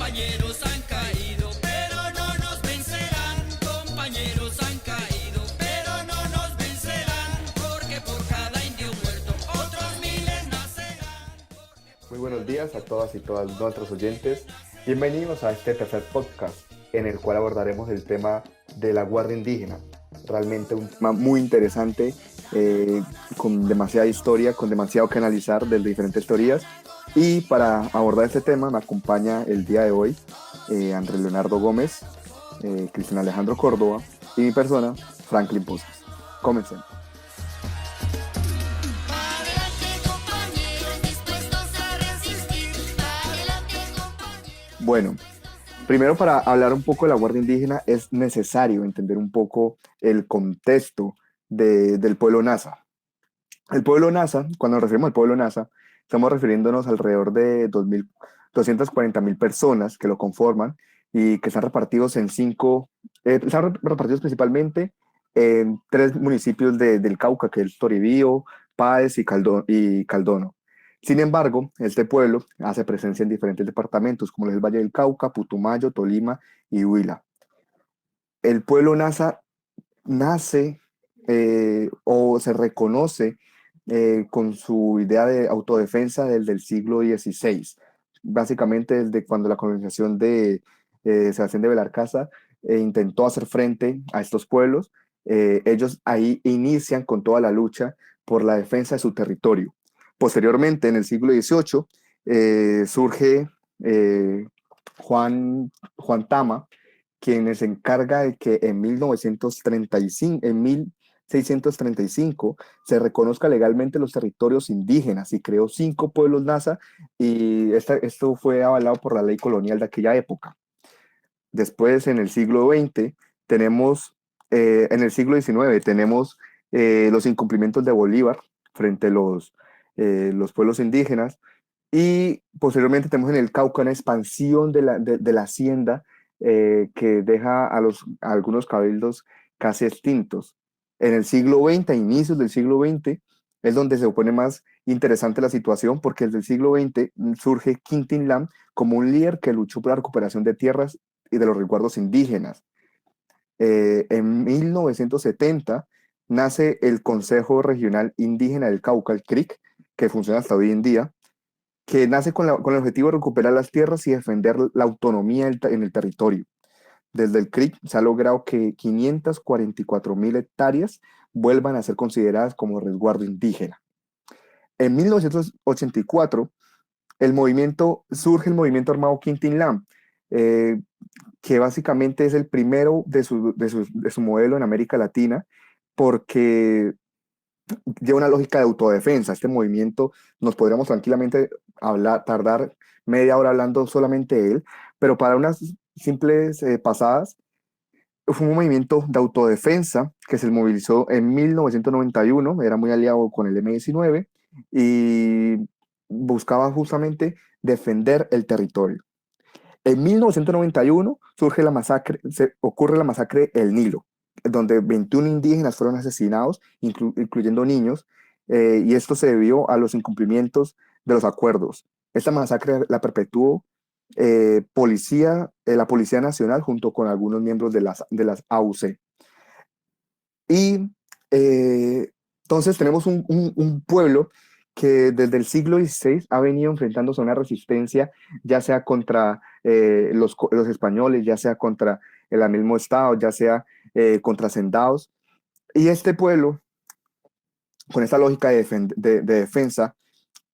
compañeros han caído, pero no nos vencerán. Compañeros han caído, pero no nos vencerán. Porque por cada indio muerto, otros miles nacerán. Muy buenos días a todas y todas nuestros oyentes. Bienvenidos a este tercer podcast en el cual abordaremos el tema de la Guardia Indígena. Realmente un tema muy interesante, con demasiada historia, con demasiado que analizar de diferentes teorías. Y para abordar este tema me acompaña el día de hoy Andrés Leonardo Gómez, Cristian Alejandro Córdoba y mi persona, Franklin Pozas. Comencemos. Adelante, compañeros, dispuestos a resistir. Adelante, compañeros. Bueno, primero, para hablar un poco de la Guardia Indígena es necesario entender un poco el contexto del pueblo Nasa. El pueblo Nasa, cuando nos referimos al pueblo Nasa, estamos refiriéndonos alrededor de 240.000 personas que lo conforman y que están repartidos en están repartidos principalmente en tres municipios del Cauca, que es Toribío, Páez y Caldono. Sin embargo, este pueblo hace presencia en diferentes departamentos, como es el Valle del Cauca, Putumayo, Tolima y Huila. El pueblo Nasa nace o se reconoce con su idea de autodefensa desde el siglo XVI, básicamente desde cuando la colonización de Sebastián de Belalcázar intentó hacer frente a estos pueblos. Ellos ahí inician con toda la lucha por la defensa de su territorio. Posteriormente, en el siglo XVIII, surge eh, Juan Tama, quien se encarga de que en 1935, en 1635 se reconozca legalmente los territorios indígenas y creó 5 pueblos NASA, y esto fue avalado por la ley colonial de aquella época. Después, en el siglo XX, en el siglo XIX, tenemos los incumplimientos de Bolívar frente a los pueblos indígenas, y posteriormente tenemos en el Cauca una expansión de la hacienda que deja a algunos cabildos casi extintos. En el siglo XX, a inicios del siglo XX, es donde se pone más interesante la situación, porque desde el siglo XX surge Quintín Lam como un líder que luchó por la recuperación de tierras y de los resguardos indígenas. En 1970 nace el Consejo Regional Indígena del Cauca, el CRIC, que funciona hasta hoy en día, que nace con el objetivo de recuperar las tierras y defender la autonomía en el territorio. Desde el CRIC se ha logrado que 544.000 hectáreas vuelvan a ser consideradas como resguardo indígena. En 1984 surge el movimiento armado Quintín Lam, eh, que básicamente es el primero de su modelo en América Latina, porque lleva una lógica de autodefensa. Este movimiento nos podríamos tranquilamente tardar media hora hablando solamente de él, pero para unas simples pasadas, fue un movimiento de autodefensa que se movilizó en 1991, era muy aliado con el M-19 y buscaba justamente defender el territorio. En 1991 ocurre la masacre El Nilo, donde 21 indígenas fueron asesinados, incluyendo niños, y esto se debió a los incumplimientos de los acuerdos. Esta masacre la perpetuó la Policía Nacional junto con algunos miembros de las AUC. Y entonces tenemos un pueblo que desde el siglo XVI ha venido enfrentándose a una resistencia, ya sea contra los españoles, ya sea contra el mismo Estado, ya sea contra hacendados. Y este pueblo, con esta lógica de defensa,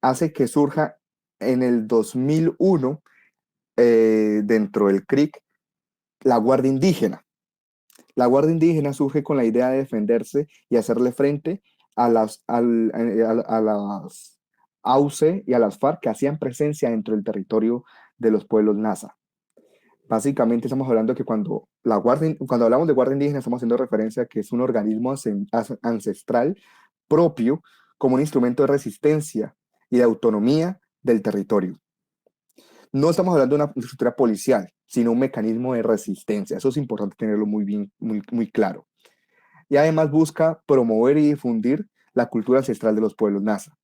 hace que surja en el 2001, dentro del CRIC, la Guardia Indígena. La Guardia Indígena surge con la idea de defenderse y hacerle frente a las AUC y a las FARC, que hacían presencia dentro del territorio de los pueblos Nasa. Básicamente estamos hablando que cuando hablamos de Guardia Indígena estamos haciendo referencia a que es un organismo ancestral propio, como un instrumento de resistencia y de autonomía del territorio. No estamos hablando de una estructura policial, sino un mecanismo de resistencia. Eso es importante tenerlo muy bien, muy, muy claro. Y además busca promover y difundir la cultura ancestral de los pueblos Nasa.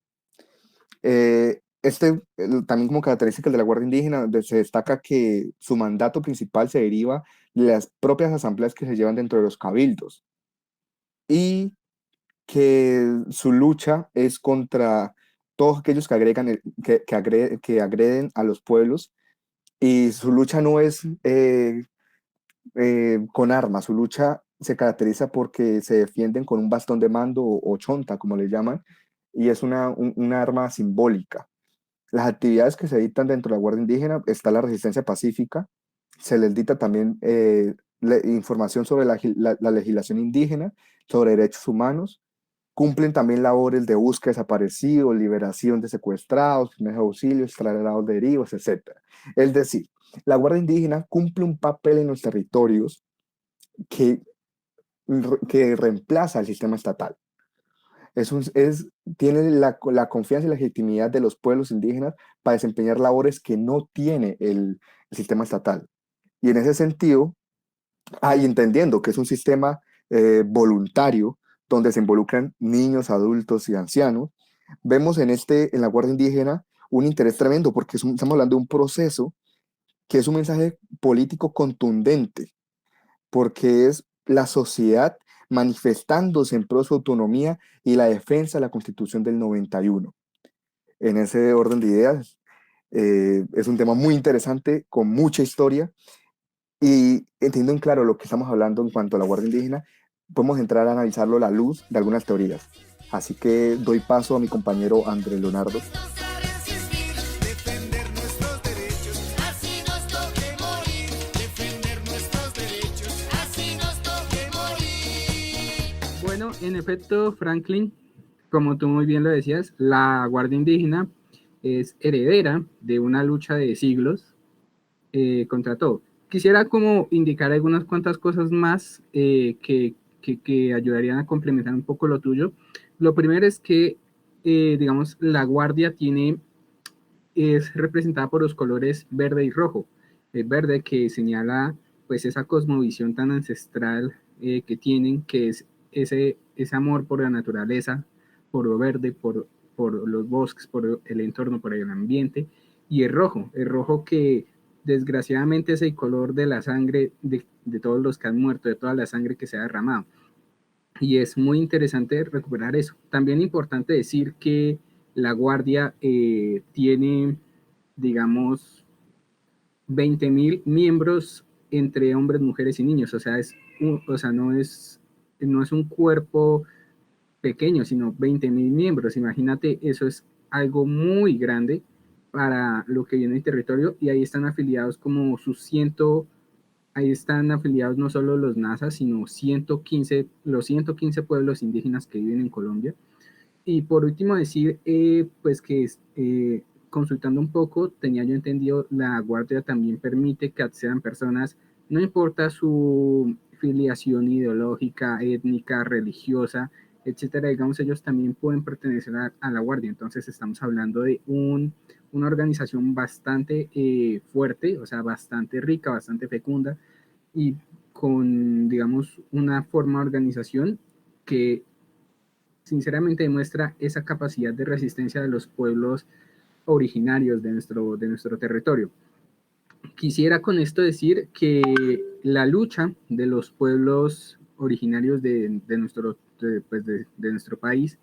también como característica de la Guardia Indígena, donde se destaca que su mandato principal se deriva de las propias asambleas que se llevan dentro de los cabildos y que su lucha es contra todos aquellos que que agreden a los pueblos, y su lucha no es con armas, su lucha se caracteriza porque se defienden con un bastón de mando o chonta, como le llaman, y es una arma simbólica. Las actividades que se dictan dentro de la Guardia Indígena está la resistencia pacífica, se les dicta también información sobre la legislación indígena, sobre derechos humanos, cumplen también labores de búsqueda de desaparecidos, liberación de secuestrados, primeros auxilios, traslados de heridos, etc. Es decir, la Guardia Indígena cumple un papel en los territorios que, que reemplaza al sistema estatal. Tiene la confianza y la legitimidad de los pueblos indígenas para desempeñar labores que no tiene el sistema estatal. Y en ese sentido, entendiendo que es un sistema voluntario donde se involucran niños, adultos y ancianos, vemos en la Guardia Indígena un interés tremendo porque estamos hablando de un proceso que es un mensaje político contundente, porque es la sociedad manifestándose en pro de su autonomía y la defensa de la Constitución del 91. En ese orden de ideas, es un tema muy interesante, con mucha historia, y entendiendo en claro lo que estamos hablando en cuanto a la Guardia Indígena, podemos entrar a analizarlo a la luz de algunas teorías. Así que doy paso a mi compañero Andrés Leonardo. Defender nuestros derechos, así nos toque morir. Defender nuestros derechos, así nos toque morir. Bueno, en efecto, Franklin, como tú muy bien lo decías, la Guardia Indígena es heredera de una lucha de siglos contra todo. Quisiera como indicar algunas cuantas cosas más que ayudarían a complementar un poco lo tuyo. Lo primero es que, digamos, la Guardia es representada por los colores verde y rojo. El verde que señala pues esa cosmovisión tan ancestral que tienen, que es ese amor por la naturaleza, por lo verde, por los bosques, por el entorno, por el ambiente, y el rojo que desgraciadamente es el color de la sangre de todos los que han muerto, de toda la sangre que se ha derramado. Y es muy interesante recuperar eso. También importante decir que la Guardia tiene, digamos, 20.000 miembros entre hombres, mujeres y niños. O sea, no es un cuerpo pequeño, sino 20.000 miembros. Imagínate, eso es algo muy grande para lo que viene el territorio, y ahí están afiliados como ahí están afiliados no solo los NASA, sino los 115 pueblos indígenas que viven en Colombia. Y por último decir, pues que consultando un poco, tenía yo entendido, la Guardia también permite que accedan personas, no importa su filiación ideológica, étnica, religiosa, etcétera, digamos, ellos también pueden pertenecer a la Guardia. Entonces estamos hablando de una organización bastante fuerte, o sea, bastante rica, bastante fecunda, y con, digamos, una forma de organización que sinceramente demuestra esa capacidad de resistencia de los pueblos originarios de nuestro territorio. Quisiera con esto decir que la lucha de los pueblos originarios de nuestro país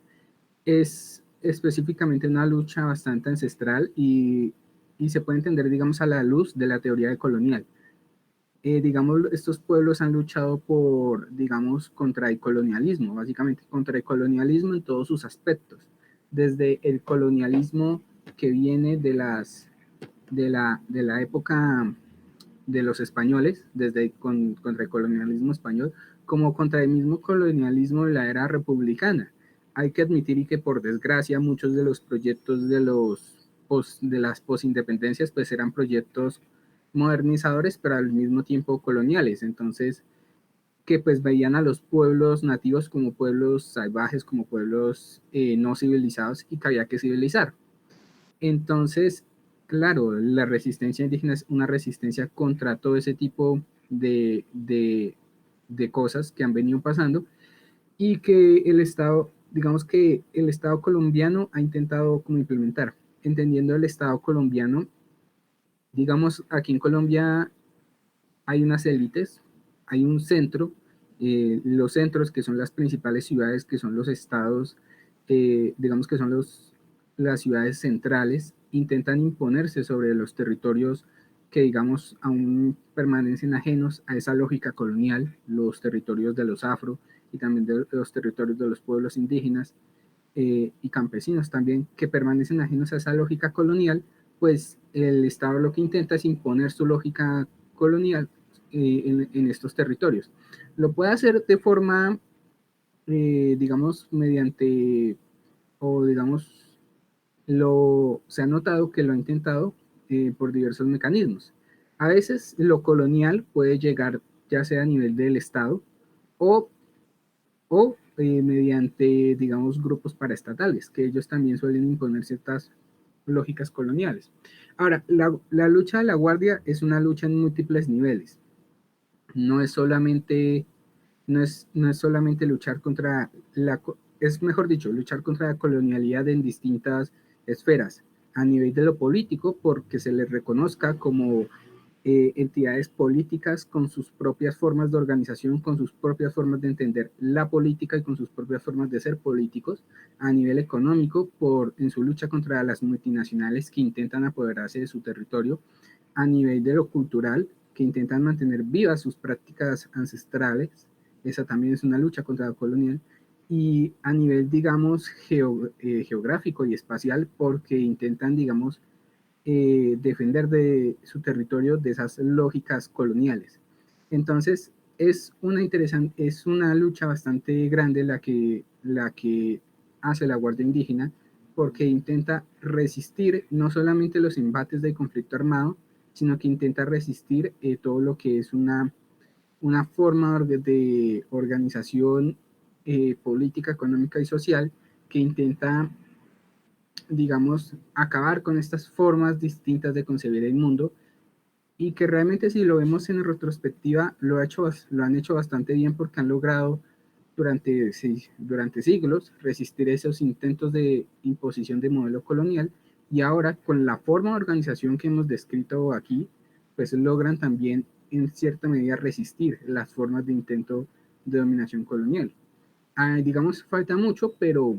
es específicamente una lucha bastante ancestral y se puede entender, digamos, a la luz de la teoría colonial. Digamos, estos pueblos han luchado digamos, contra el colonialismo, básicamente contra el colonialismo en todos sus aspectos, desde el colonialismo que viene de la época de los españoles, contra el colonialismo español, como contra el mismo colonialismo de la era republicana. Hay que admitir y que por desgracia muchos de los proyectos de las posindependencias pues eran proyectos modernizadores, pero al mismo tiempo coloniales. Entonces, que pues veían a los pueblos nativos como pueblos salvajes, como pueblos no civilizados, y que había que civilizar. Entonces, claro, la resistencia indígena es una resistencia contra todo ese tipo de cosas que han venido pasando y que digamos que el Estado colombiano ha intentado como implementar. entendiendo el Estado colombiano, digamos, aquí en Colombia hay unas élites, hay un centro, los centros que son las principales ciudades, que son los estados, digamos que son las ciudades centrales, intentan imponerse sobre los territorios que, digamos, aún permanecen ajenos a esa lógica colonial, los territorios de los afro y también de los territorios de los pueblos indígenas y campesinos también, que permanecen ajenos a esa lógica colonial, pues el Estado lo que intenta es imponer su lógica colonial en estos territorios. Lo puede hacer de forma, digamos, mediante, o digamos, se ha notado que lo ha intentado por diversos mecanismos. A veces lo colonial puede llegar ya sea a nivel del Estado o, mediante, digamos, grupos paraestatales, que ellos también suelen imponer ciertas lógicas coloniales. Ahora, la lucha de la Guardia es una lucha en múltiples niveles. No es solamente, no es solamente luchar contra es mejor dicho, luchar contra la colonialidad en distintas esferas, a nivel de lo político, porque se les reconozca como entidades políticas con sus propias formas de organización, con sus propias formas de entender la política y con sus propias formas de ser políticos, a nivel económico, en su lucha contra las multinacionales que intentan apoderarse de su territorio, a nivel de lo cultural, que intentan mantener vivas sus prácticas ancestrales, esa también es una lucha contra la colonial, y a nivel, digamos, geográfico y espacial, porque intentan, digamos, defender de su territorio de esas lógicas coloniales. Entonces, es una lucha bastante grande la que hace la Guardia Indígena, porque intenta resistir no solamente los embates del conflicto armado, sino que intenta resistir todo lo que es una forma de organización política, económica y social que intenta, digamos, acabar con estas formas distintas de concebir el mundo y que realmente si lo vemos en retrospectiva lo han hecho bastante bien porque han logrado durante siglos resistir esos intentos de imposición de modelo colonial y ahora con la forma de organización que hemos descrito aquí, pues logran también en cierta medida resistir las formas de intento de dominación colonial. Digamos, falta mucho, pero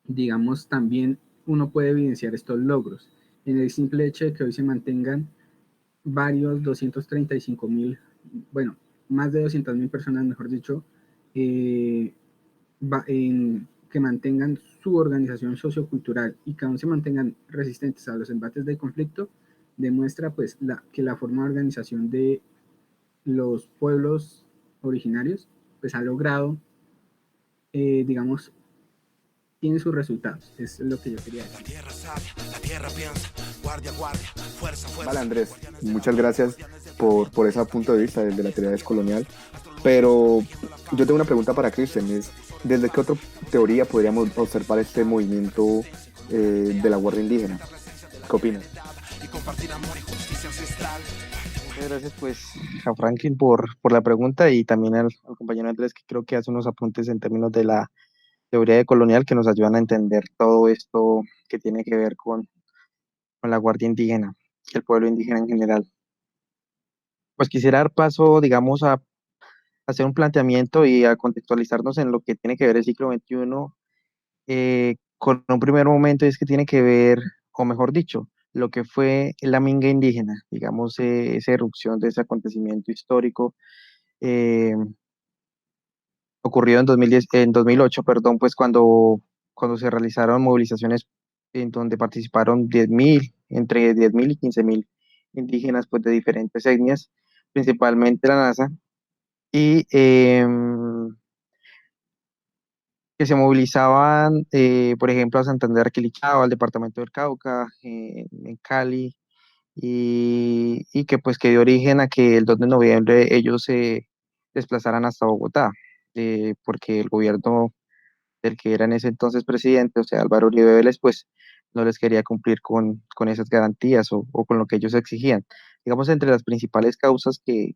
digamos, también uno puede evidenciar estos logros en el simple hecho de que hoy se mantengan varios 235.000, bueno, más de 200.000 personas, mejor dicho, eh, que mantengan su organización sociocultural y que aún se mantengan resistentes a los embates de conflicto, demuestra pues que la forma de organización de los pueblos originarios pues ha logrado, digamos, tiene sus resultados, es lo que yo quería decir. Vale, Andrés, muchas gracias por ese punto de vista desde la teoría descolonial. Pero yo tengo una pregunta para Christian, es, ¿desde qué otra teoría podríamos observar este movimiento de la Guardia Indígena? ¿Qué opinas? Muchas gracias pues a Franklin por la pregunta y también al compañero Andrés que creo que hace unos apuntes en términos de la teoría de colonial que nos ayudan a entender todo esto que tiene que ver con la Guardia Indígena y el pueblo indígena en general. Pues quisiera dar paso, digamos, a hacer un planteamiento y a contextualizarnos en lo que tiene que ver el siglo XXI con un primer momento y es que tiene que ver, o mejor dicho, lo que fue la minga indígena, digamos, esa erupción de ese acontecimiento histórico eh, ocurrido en 2010, en 2008, perdón, pues cuando se realizaron movilizaciones en donde participaron 10.000, entre 10.000 y 15.000 indígenas pues de diferentes etnias, principalmente la NASA, y que se movilizaban, por ejemplo, a Santander, Quilichao, al departamento del Cauca, en Cali, y que pues que dio origen a que el 2 de noviembre ellos se desplazaran hasta Bogotá, porque el gobierno del que era en ese entonces presidente, o sea, Álvaro Uribe Vélez, pues no les quería cumplir con esas garantías o con lo que ellos exigían. Digamos, entre las principales causas que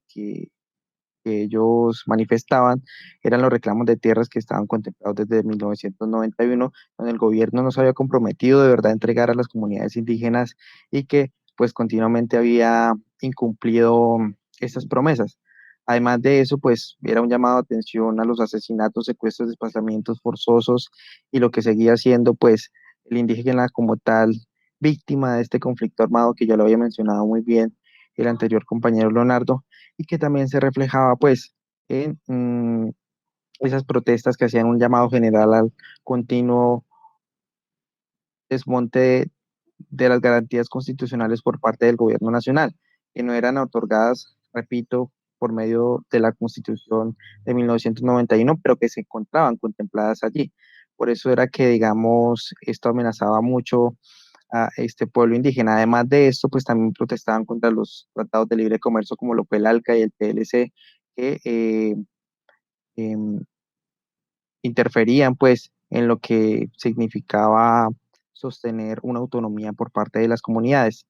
que ellos manifestaban eran los reclamos de tierras que estaban contemplados desde 1991, donde el gobierno no se había comprometido de verdad a entregar a las comunidades indígenas y que pues continuamente había incumplido estas promesas. Además de eso, pues era un llamado de atención a los asesinatos, secuestros, desplazamientos forzosos y lo que seguía siendo pues el indígena como tal víctima de este conflicto armado que ya lo había mencionado muy bien el anterior compañero Leonardo y que también se reflejaba pues en esas protestas que hacían un llamado general al continuo desmonte de las garantías constitucionales por parte del gobierno nacional, que no eran otorgadas, repito, por medio de la Constitución de 1991, pero que se encontraban contempladas allí. Por eso era que, digamos, esto amenazaba mucho a este pueblo indígena. Además de esto, pues también protestaban contra los tratados de libre comercio como lo fue el ALCA y el TLC, que em, interferían pues en lo que significaba sostener una autonomía por parte de las comunidades.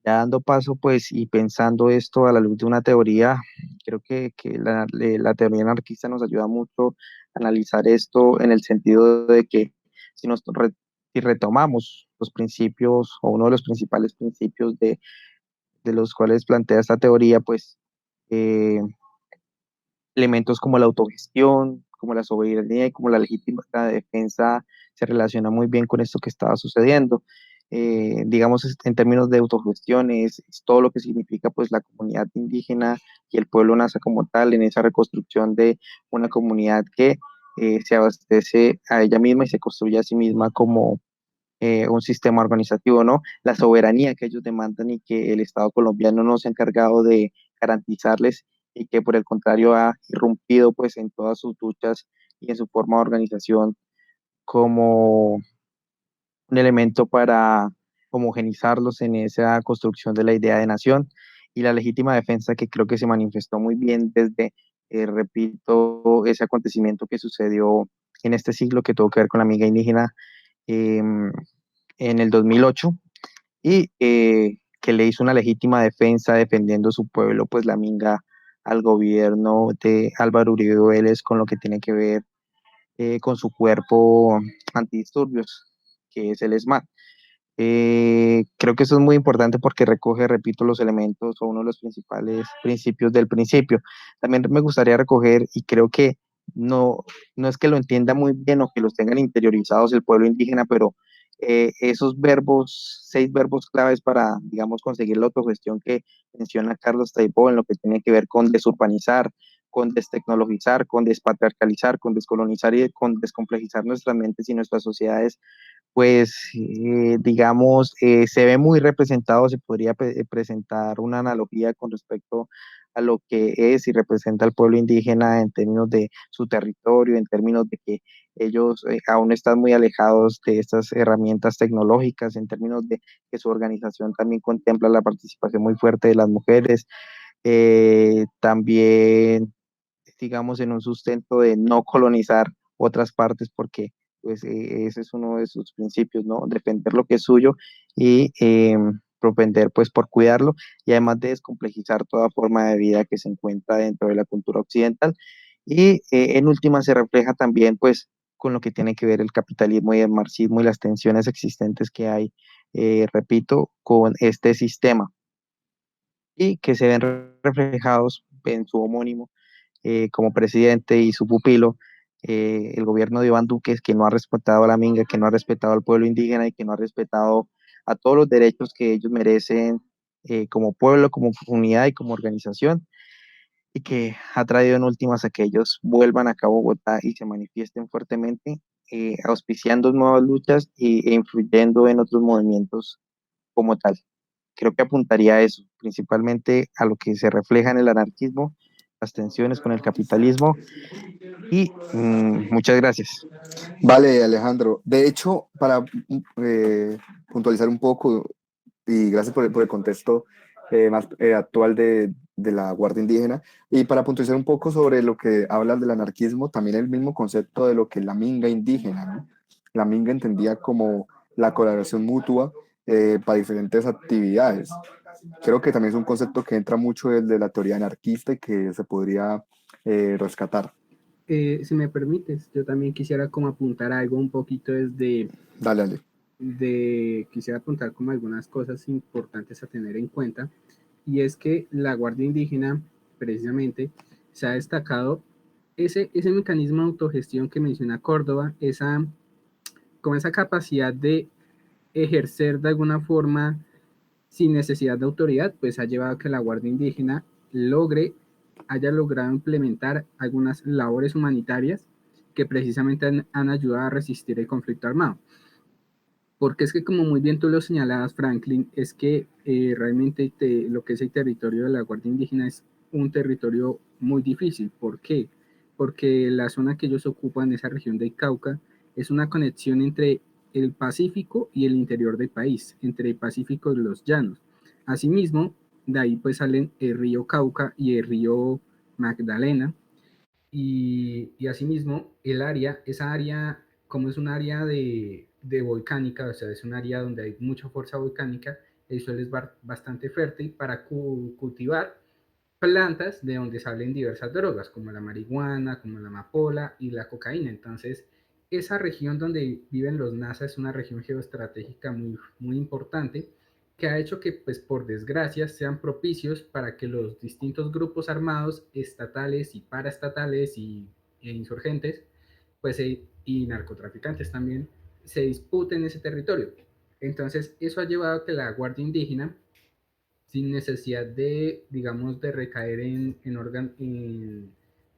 Ya dando paso pues y pensando esto a la luz de una teoría, creo que la teoría anarquista nos ayuda mucho a analizar esto en el sentido de que si si retomamos los principios o uno de los principales principios de los cuales plantea esta teoría, pues eh, elementos como la autogestión, como la soberanía y como la legítima defensa se relaciona muy bien con esto que estaba sucediendo. Digamos, en términos de autogestión, es todo lo que significa pues la comunidad indígena y el pueblo nasa como tal en esa reconstrucción de una comunidad que se abastece a ella misma y se construye a sí misma como un sistema organizativo, ¿no? La soberanía que ellos demandan y que el Estado colombiano no se ha encargado de garantizarles y que por el contrario ha irrumpido pues en todas sus luchas y en su forma de organización como un elemento para homogenizarlos en esa construcción de la idea de nación y la legítima defensa que creo que se manifestó muy bien desde, repito, ese acontecimiento que sucedió en este siglo que tuvo que ver con la amiga indígena em, en el 2008 y que le hizo una legítima defensa defendiendo su pueblo, pues la minga al gobierno de Álvaro Uribe Vélez con lo que tiene que ver con su cuerpo antidisturbios, que es el ESMAD. Creo que eso es muy importante porque recoge, repito, los elementos o uno de los principales principios del principio. También me gustaría recoger, y creo que no es que lo entienda muy bien o que los tengan interiorizados el pueblo indígena, pero esos verbos, 6 verbos claves para, digamos, conseguir la autogestión que menciona Carlos Taibo en lo que tiene que ver con desurbanizar, con destecnologizar, con despatriarcalizar, con descolonizar y con descomplejizar nuestras mentes y nuestras sociedades pues digamos, se ve muy representado, se podría presentar una analogía con respecto a lo que es y representa el pueblo indígena en términos de su territorio, en términos de que ellos aún están muy alejados de estas herramientas tecnológicas, en términos de que su organización también contempla la participación muy fuerte de las mujeres, también digamos, en un sustento de no colonizar otras partes, porque pues ese es uno de sus principios, ¿no? Defender lo que es suyo y propender pues por cuidarlo y además de descomplejizar toda forma de vida que se encuentra dentro de la cultura occidental. Y en última se refleja también pues con lo que tiene que ver el capitalismo y el marxismo y las tensiones existentes que hay, repito, con este sistema y que se ven reflejados en su homónimo como presidente y su pupilo, el gobierno de Iván Duque, que no ha respetado a la minga, que no ha respetado al pueblo indígena y que no ha respetado a todos los derechos que ellos merecen como pueblo, como unidad y como organización, y que ha traído en últimas a que ellos vuelvan acá a Bogotá y se manifiesten fuertemente, auspiciando nuevas luchas e influyendo en otros movimientos como tal. Creo que apuntaría a eso, principalmente a lo que se refleja en el anarquismo, las tensiones con el capitalismo y muchas gracias. Vale, Alejandro. De hecho, para puntualizar un poco, y gracias por el contexto más actual de la Guardia Indígena, y para puntualizar un poco sobre lo que hablas del anarquismo, también el mismo concepto de lo que es la minga indígena, ¿no? La minga entendía como la colaboración mutua para diferentes actividades. Creo que también es un concepto que entra mucho desde la teoría anarquista y que se podría rescatar. Si me permites, yo también quisiera como apuntar algo un poquito Dale, dale. quisiera apuntar como algunas cosas importantes a tener en cuenta, y es que la Guardia Indígena precisamente se ha destacado ese mecanismo de autogestión que menciona Córdoba, como esa capacidad de ejercer de alguna forma sin necesidad de autoridad, pues ha llevado a que la Guardia Indígena haya logrado implementar algunas labores humanitarias que precisamente han ayudado a resistir el conflicto armado. Porque es que, como muy bien tú lo señalabas, Franklin, es que realmente lo que es el territorio de la Guardia Indígena es un territorio muy difícil. ¿Por qué? Porque la zona que ellos ocupan, esa región del Cauca, es una conexión entre el Pacífico y el interior del país, entre el Pacífico y los llanos. Asimismo, de ahí pues salen el río Cauca y el río Magdalena, y asimismo, esa área, como es un área de volcánica, o sea, es un área donde hay mucha fuerza volcánica, el suelo es bastante fértil para cultivar plantas de donde salen diversas drogas, como la marihuana, como la amapola y la cocaína. Entonces, esa región donde viven los NASA es una región geoestratégica muy, muy importante, que ha hecho que, pues, por desgracia, sean propicios para que los distintos grupos armados, estatales y paraestatales e insurgentes, pues, y narcotraficantes también, se disputen ese territorio. Entonces, eso ha llevado a que la Guardia Indígena, sin necesidad de, digamos, de recaer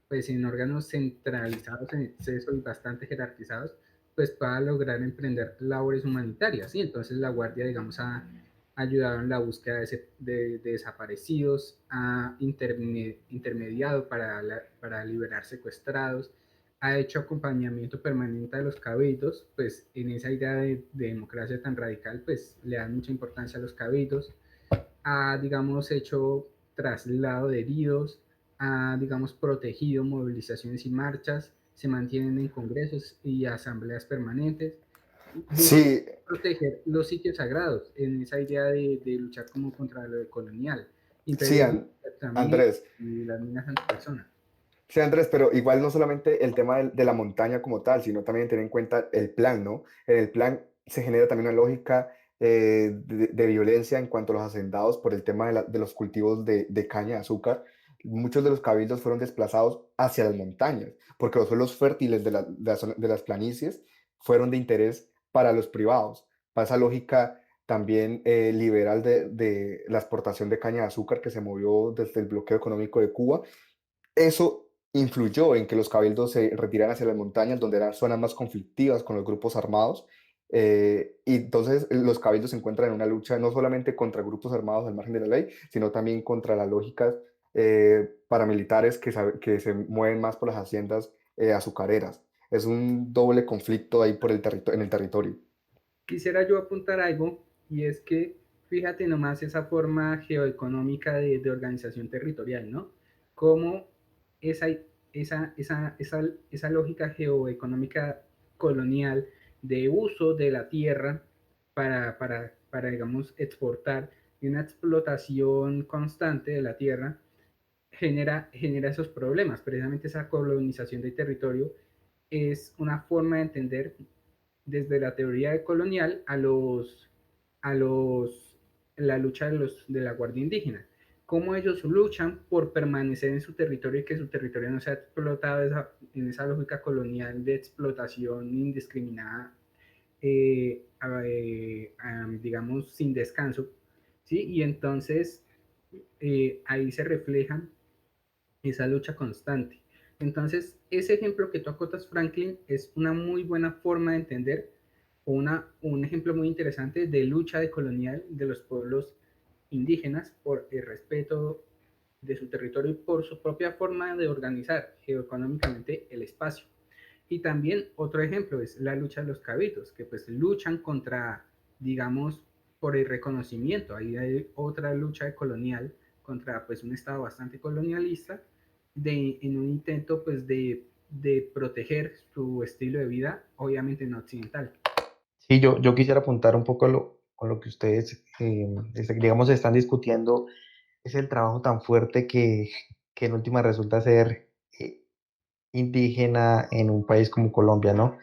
pues en órganos centralizados en exceso y bastante jerarquizados, pues para lograr emprender labores humanitarias. ¿Sí? Entonces la Guardia, digamos, ha ayudado en la búsqueda de desaparecidos, ha intermediado para liberar secuestrados, ha hecho acompañamiento permanente a los cabildos, pues en esa idea de democracia tan radical, pues le dan mucha importancia a los cabildos, ha, digamos, hecho traslado de heridos, ha, digamos, protegido movilizaciones y marchas, se mantienen en congresos y asambleas permanentes, busca Sí, proteger los sitios sagrados en esa idea de luchar como contra lo colonial, sí, impedir también Andrés. y las minas antipersonas. Sí, Andrés, pero igual no solamente el tema de la montaña como tal, sino también tener en cuenta el plan, ¿no? En el plan se genera también una lógica de violencia en cuanto a los hacendados por el tema de los cultivos de caña de azúcar. Muchos de los cabildos fueron desplazados hacia las montañas, porque los suelos fértiles de las planicies fueron de interés para los privados. Para esa lógica también liberal de la exportación de caña de azúcar que se movió desde el bloqueo económico de Cuba, eso influyó en que los cabildos se retiraran hacia las montañas, donde eran zonas más conflictivas con los grupos armados. Y entonces los cabildos se encuentran en una lucha no solamente contra grupos armados al margen de la ley, sino también contra las lógicas paramilitares que se mueven más por las haciendas azucareras. Es un doble conflicto ahí por en el territorio. Quisiera yo apuntar algo, y es que fíjate nomás esa forma geoeconómica de organización territorial, ¿no? Cómo esa, esa lógica geoeconómica colonial de uso de la tierra digamos, exportar, y una explotación constante de la tierra genera esos problemas. Precisamente esa colonización del territorio es una forma de entender desde la teoría colonial a la lucha de la Guardia Indígena. Cómo ellos luchan por permanecer en su territorio y que su territorio no sea explotado en esa lógica colonial de explotación indiscriminada, digamos, sin descanso. ¿Sí? Y entonces ahí se reflejan esa lucha constante. Entonces, ese ejemplo que tú acotas, Franklin, es una muy buena forma de entender, un ejemplo muy interesante de lucha decolonial de los pueblos indígenas por el respeto de su territorio y por su propia forma de organizar geoeconómicamente el espacio. Y también otro ejemplo es la lucha de los cabildos, que pues luchan contra, digamos, por el reconocimiento. Ahí hay otra lucha colonial contra pues un Estado bastante colonialista, en un intento pues de proteger su estilo de vida, obviamente no occidental. Sí, yo quisiera apuntar un poco con lo que ustedes, digamos, están discutiendo, es el trabajo tan fuerte que en última resulta ser indígena en un país como Colombia, ¿no?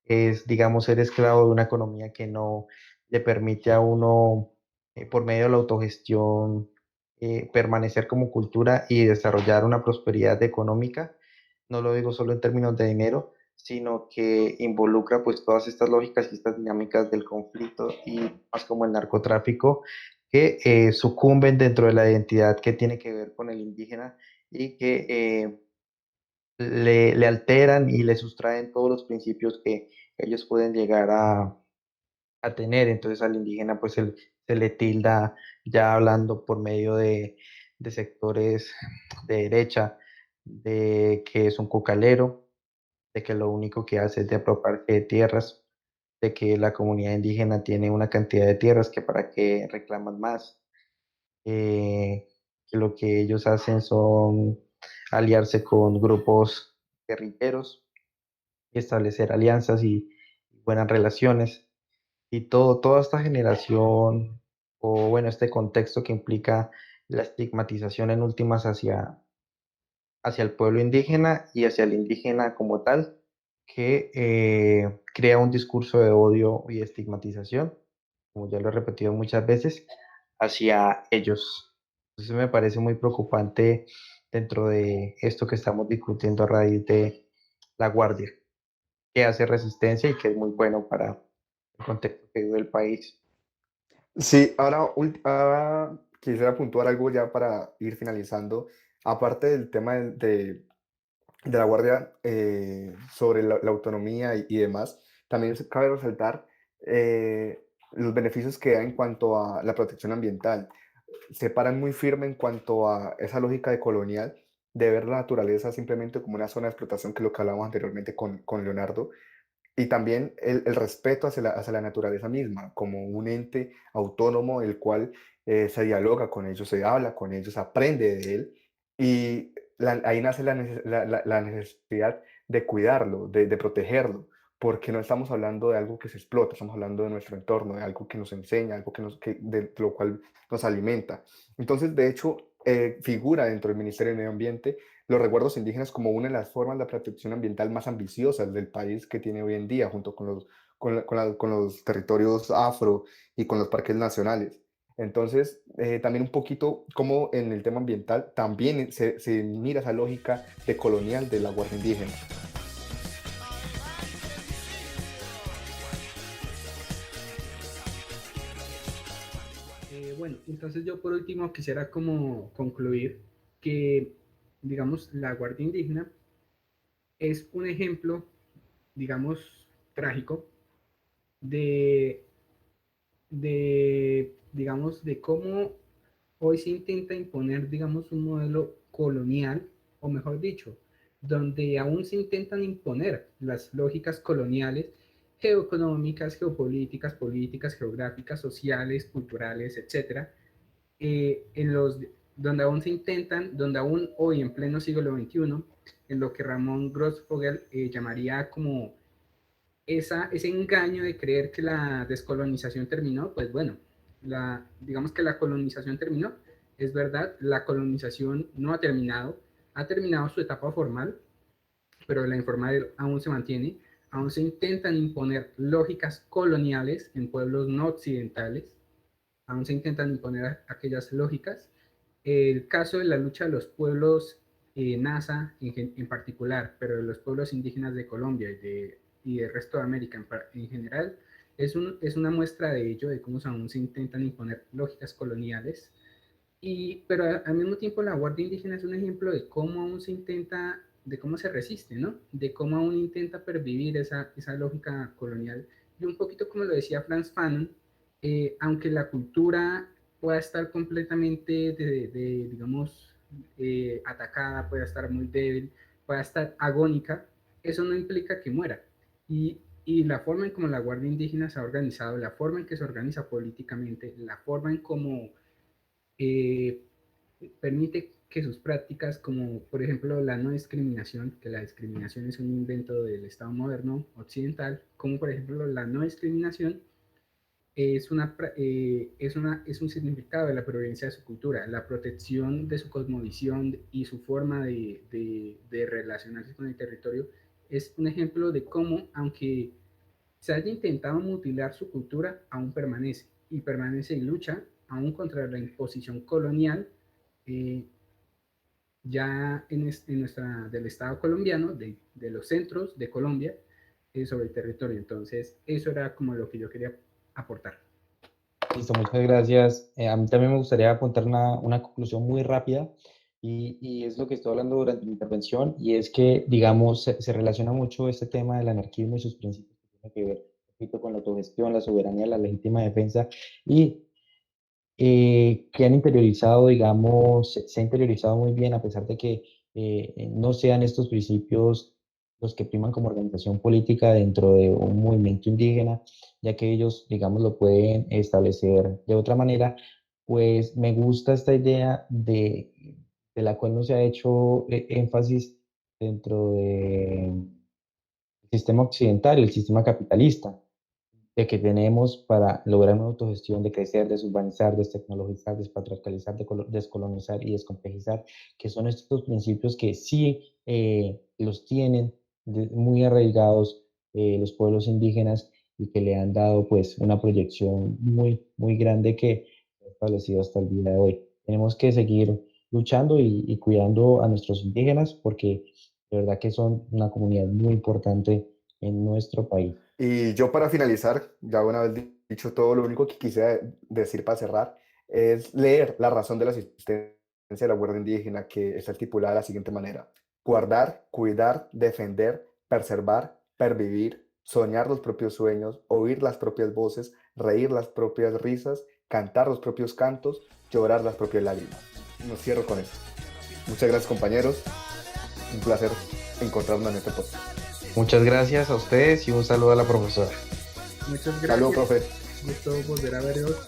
Es, digamos, ser esclavo de una economía que no le permite a uno, por medio de la autogestión, permanecer como cultura y desarrollar una prosperidad económica. No lo digo solo en términos de dinero, sino que involucra pues todas estas lógicas y estas dinámicas del conflicto y más como el narcotráfico que sucumben dentro de la identidad que tiene que ver con el indígena y que le alteran y le sustraen todos los principios que ellos pueden llegar a tener. Entonces al indígena pues se le tilda, ya hablando por medio de sectores de derecha, de que es un cocalero, de que lo único que hace es de apropiarse de tierras, de que la comunidad indígena tiene una cantidad de tierras que para qué reclaman más, que lo que ellos hacen son aliarse con grupos guerrilleros y establecer alianzas y buenas relaciones. Y toda esta generación, o bueno, este contexto que implica la estigmatización en últimas hacia el pueblo indígena y hacia el indígena como tal, que crea un discurso de odio y estigmatización, como ya lo he repetido muchas veces, hacia ellos. Entonces me parece muy preocupante dentro de esto que estamos discutiendo a raíz de La Guardia, que hace resistencia y que es muy bueno para el contexto que vive el país. Sí, ahora quisiera puntuar algo ya para ir finalizando. Aparte del tema de la Guardia sobre la autonomía y demás, también cabe resaltar los beneficios que da en cuanto a la protección ambiental. Se paran muy firme en cuanto a esa lógica de colonial, de ver la naturaleza simplemente como una zona de explotación, que es lo que hablábamos anteriormente con Leonardo, y también el respeto hacia la naturaleza misma, como un ente autónomo, el cual se dialoga con ellos, se habla con ellos, aprende de él, y ahí nace la necesidad de cuidarlo, de protegerlo, porque no estamos hablando de algo que se explota, estamos hablando de nuestro entorno, de algo que nos enseña, algo de lo cual nos alimenta. Entonces, de hecho, figura dentro del Ministerio de Medio Ambiente los resguardos indígenas como una de las formas de protección ambiental más ambiciosas del país que tiene hoy en día, junto con los territorios afro y con los parques nacionales. Entonces, también un poquito como en el tema ambiental, también se mira esa lógica de colonial de la guardia indígena. Bueno, entonces yo por último quisiera como concluir que, digamos, la Guardia Indígena es un ejemplo, digamos, trágico de, digamos, de cómo hoy se intenta imponer, digamos, un modelo colonial, o mejor dicho, donde aún se intentan imponer las lógicas coloniales geoeconómicas, geopolíticas, políticas, geográficas, sociales, culturales, etcétera, en los donde aún se intentan, donde aún hoy en pleno siglo XXI, en lo que Ramón Grossfogel llamaría como ese engaño de creer que la descolonización terminó, pues bueno, digamos que la colonización terminó, es verdad, la colonización no ha terminado su etapa formal, pero la informal aún se mantiene, aún se intentan imponer lógicas coloniales en pueblos no occidentales, aún se intentan imponer aquellas lógicas. El caso de la lucha de los pueblos NASA en particular, pero de los pueblos indígenas de Colombia y del resto de América en general, es una muestra de ello, de cómo aún se intentan imponer lógicas coloniales. Pero al mismo tiempo la Guardia Indígena es un ejemplo de cómo aún se intenta, de cómo se resiste, ¿no? De cómo aún intenta pervivir esa lógica colonial. Y un poquito como lo decía Franz Fanon, aunque la cultura pueda estar completamente, digamos, atacada, pueda estar muy débil, pueda estar agónica, eso no implica que muera. Y la forma en cómo la Guardia Indígena se ha organizado, la forma en que se organiza políticamente, la forma en cómo eh, permite que sus prácticas, como por ejemplo la no discriminación, que la discriminación es un invento del Estado moderno occidental, como por ejemplo la no discriminación, es un significado de la pervivencia de su cultura, la protección de su cosmovisión y su forma de relacionarse con el territorio. Es un ejemplo de cómo, aunque se haya intentado mutilar su cultura, aún permanece y permanece en lucha, aún contra la imposición colonial, eh, ya en nuestra, del Estado colombiano, de los centros de Colombia, sobre el territorio. Entonces, eso era como lo que yo quería aportar. Listo, muchas gracias. A mí también me gustaría apuntar una conclusión muy rápida y es lo que estoy hablando durante mi intervención y es que, digamos, se relaciona mucho este tema del anarquismo y sus principios que tienen que ver, repito, con la autogestión, la soberanía, la legítima defensa y que han interiorizado, digamos, se ha interiorizado muy bien a pesar de que no sean estos principios los que priman como organización política dentro de un movimiento indígena, ya que ellos, digamos, lo pueden establecer de otra manera, pues me gusta esta idea de la cual no se ha hecho énfasis dentro del sistema occidental, el sistema capitalista de que tenemos para lograr una autogestión, de crecer, desurbanizar, destecnologizar, despatriarcalizar, descolonizar y descomplejizar, que son estos principios que sí los tienen muy arraigados los pueblos indígenas y que le han dado pues una proyección muy, muy grande que se ha establecido hasta el día de hoy. Tenemos que seguir luchando y cuidando a nuestros indígenas porque de verdad que son una comunidad muy importante en nuestro país. Y yo para finalizar, ya una vez dicho todo, lo único que quise decir para cerrar es leer la razón de la existencia de la Guardia Indígena, que está estipulada de la siguiente manera: guardar, cuidar, defender, preservar, pervivir, soñar los propios sueños, oír las propias voces, reír las propias risas, cantar los propios cantos, llorar las propias lágrimas. Nos cierro con eso. Muchas gracias, compañeros. Un placer encontrarnos en este podcast. Muchas gracias a ustedes y un saludo a la profesora. Muchas gracias. Saludos, profe. Gusto volver a veros.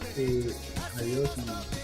Adiós y